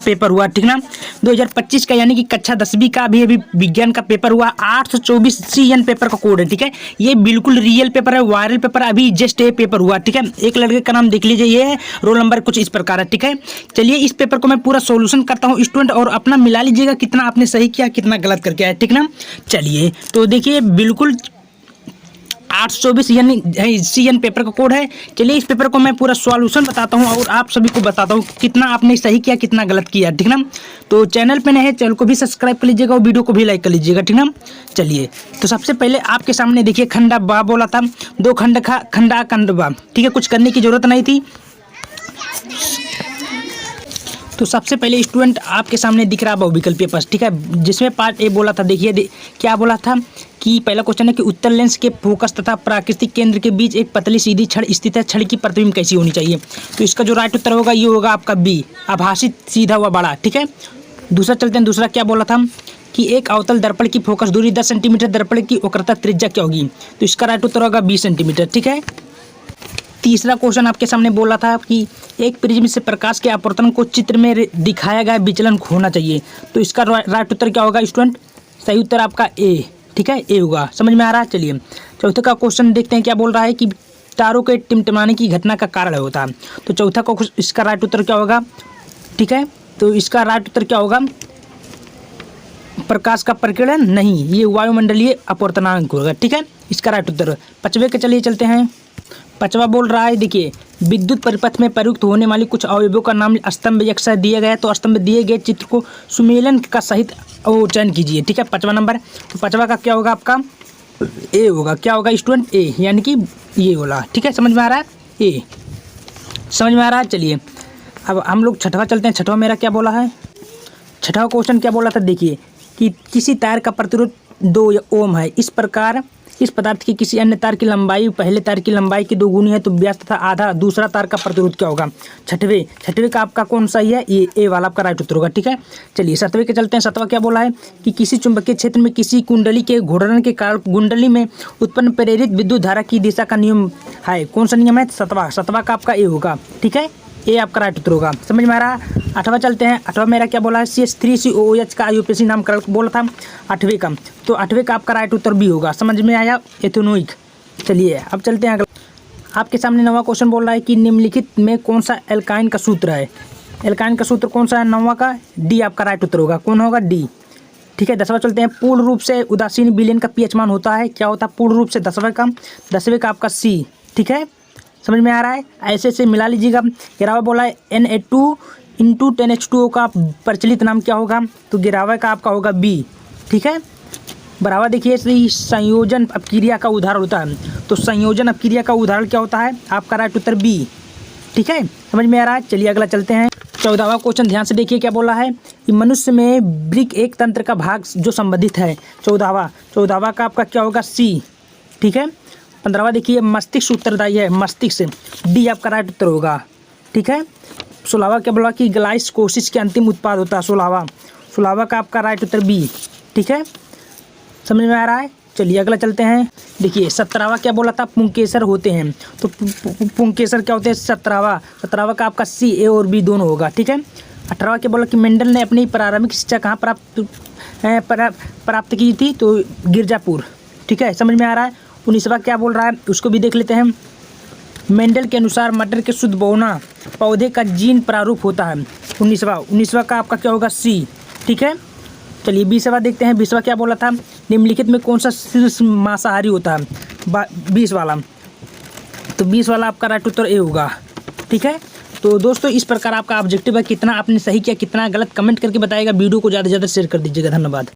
Paper हुआ, ठीक ना। 2025 का यानी कि कक्षा 10वीं का भी अभी विज्ञान का पेपर हुआ। 824 CN पेपर का कोड है, ठीक है। ये बिल्कुल रियल पेपर है, वायरल पेपर, अभी जस्ट ये पेपर हुआ, ठीक है। एक लड़के का नाम देख लीजिए, ये है, रोल नंबर कुछ इस प्रकार है, ठीक है। चलिए इस पेपर को मैं पूरा सोल्यूशन करता हूँ स्टूडेंट, और अपना मिला लीजिएगा कितना आपने सही किया कितना गलत करके आया, ठीक ना। चलिए तो देखिए बिल्कुल 824 यानी CN पेपर का कोड है। चलिए इस पेपर को मैं पूरा सॉल्यूशन बताता हूँ और आप सभी को बताता हूँ कितना आपने सही किया कितना गलत किया, ठीक ना। तो चैनल पे नए हैं, चैनल को भी सब्सक्राइब कर लीजिएगा और वीडियो को भी लाइक कर लीजिएगा, ठीक ना। चलिए तो सबसे पहले आपके सामने देखिए खंडा बा बोला था, दो खंडा बा, ठीक है। कुछ करने की जरूरत नहीं थी। तो सबसे पहले स्टूडेंट आपके सामने दिख रहा बहुविकल्प पेपर, ठीक है, जिसमें पार्ट ए बोला था। देखिए क्या बोला था कि पहला क्वेश्चन है कि उत्तर लेंस के फोकस तथा प्राकृतिक केंद्र के बीच एक पतली सीधी छड़ स्थित है, छड़ की प्रतिबिंब कैसी होनी चाहिए। तो इसका जो राइट उत्तर होगा ये होगा आपका बी, आभासी सीधा हुआ बड़ा, ठीक है। दूसरा चलते हैं, दूसरा क्या बोला था कि एक अवतल दर्पण की फोकस दूरी 10 सेंटीमीटर, दर्पण की वक्रता त्रिज्या क्या होगी। तो इसका राइट उत्तर होगा 20 सेंटीमीटर, ठीक है। तीसरा क्वेश्चन आपके सामने बोला था कि एक प्रिज्म से प्रकाश के अपवर्तन को चित्र में दिखाया गया विचलन होना चाहिए। तो इसका राइट उत्तर क्या होगा स्टूडेंट, सही उत्तर आपका ए, ठीक है, ए होगा। समझ में आ रहा है। चलिए चौथे का क्वेश्चन देखते हैं, क्या बोल रहा है कि तारों के टिमटिमाने की घटना का कारण होता है। तो चौथा का इसका राइट उत्तर क्या होगा, ठीक है। तो इसका राइट उत्तर क्या होगा, प्रकाश का प्रकीर्णन नहीं, ये वायुमंडलीय अपवर्तनांक होगा, ठीक है। इसका राइट उत्तर। पांचवे के चलिए चलते हैं। पांचवा बोल रहा है देखिए विद्युत परिपथ में प्रयुक्त होने वाली कुछ अवयवों का नाम स्तंभ अक्षर दिया गया है। तो स्तंभ दिए गए चित्र को सुमेलन का सहित चयन कीजिए, ठीक है। पांचवा नंबर। तो पांचवा का क्या होगा आपका ए होगा, क्या होगा स्टूडेंट ए, यानी कि ये बोला, ठीक है। समझ में आ रहा है, ए समझ में आ रहा है। चलिए अब हम लोग छठवा चलते हैं। छठवा मेरा क्या बोला है, छठवा क्वेश्चन क्या बोला था देखिए कि किसी तार का प्रतिरोध 2 ओम है, इस प्रकार इस पदार्थ की किसी अन्य तार की लंबाई पहले तार की लंबाई की 2 गुनी है, तो व्यास तथा आधा दूसरा तार का प्रतिरोध क्या होगा। छठवे का आपका कौन सा ही है, ये ए वाला आपका राइट उत्तर होगा, ठीक है। चलिए सातवें के चलते हैं। सातवां क्या बोला है कि किसी चुंबकीय क्षेत्र में किसी कुंडली के घूर्णन के कारण कुंडली में उत्पन्न प्रेरित विद्युत धारा की दिशा का नियम है, कौन सा नियम है, सतवा का आपका ए होगा, ठीक है। ये आपका राइट उत्तर होगा। समझ में आ रहा। आठवां चलते हैं। आठवां मेरा क्या बोला है, CH3COOH का IUPAC नामकरण बोला था आठवें का। तो आठवें का आपका राइट उत्तर बी होगा। समझ में आया, एथेनोइक। चलिए अब चलते हैं अगला। आपके सामने नवा क्वेश्चन बोल रहा है कि निम्नलिखित में कौन सा एल्काइन का सूत्र है। एल्काइन का सूत्र कौन सा है, नवा का डी आपका राइट उत्तर होगा। कौन होगा, डी, ठीक है। 10वां चलते हैं। पूर्ण रूप से उदासीन विलयन का pH मान होता है, क्या होता है पूर्ण रूप से, 10वें का आपका सी, ठीक है। समझ में आ रहा है, ऐसे से मिला लीजिएगा। 11वां बोला है Na2 × 10H2O का प्रचलित नाम क्या होगा। तो 11वां का आपका होगा बी, ठीक है। 12वां देखिए संयोजन अपक्रिया का उदाहरण होता है। तो संयोजन अपक्रिया का उदाहरण क्या होता है, आपका राइट उत्तर बी, ठीक है। समझ में आ रहा है। चलिए अगला चलते हैं। 14वां क्वेश्चन ध्यान से देखिए क्या बोला है कि मनुष्य में ब्रिक एक तंत्र का भाग जो संबंधित है। 14वां का आपका क्या होगा, सी, ठीक है। 15वां देखिए मस्तिष्क उत्तरदायी है, मस्तिष्क, डी आपका राइट उत्तर होगा, ठीक है। 16वां क्या बोला कि ग्लाइस कोशिश के अंतिम उत्पाद होता है, 16वां का आपका राइट उत्तर बी, ठीक है। समझ में आ रहा है। चलिए अगला चलते हैं। देखिए 17वां क्या बोला था, पुंकेसर होते हैं। तो पुंकेसर क्या होते हैं, 17वां का आपका सी, ए और बी दोनों होगा, ठीक है। 18वां क्या बोला कि मेंडल ने अपनी प्रारंभिक शिक्षा कहाँ प्राप्त की थी। तो गिरजापुर, ठीक है। समझ में आ रहा है। 19वां क्या बोल रहा है उसको भी देख लेते हैं। मेंडल के अनुसार मटर के शुद्ध बोना पौधे का जीन प्रारूप होता है। 19वां का आपका क्या होगा, सी, ठीक है। चलिए 20वां देखते हैं। 20वां क्या बोला था, निम्नलिखित में कौन सा शीर्ष मांसाहारी होता है, 20 वाला। तो 20 वाला आपका राइट उत्तर ए होगा, ठीक है। तो दोस्तों इस प्रकार आपका ऑब्जेक्टिव है, कितना आपने सही किया कितना गलत कमेंट करके बताएगा। वीडियो को ज़्यादा से ज़्यादा शेयर कर दीजिएगा। धन्यवाद।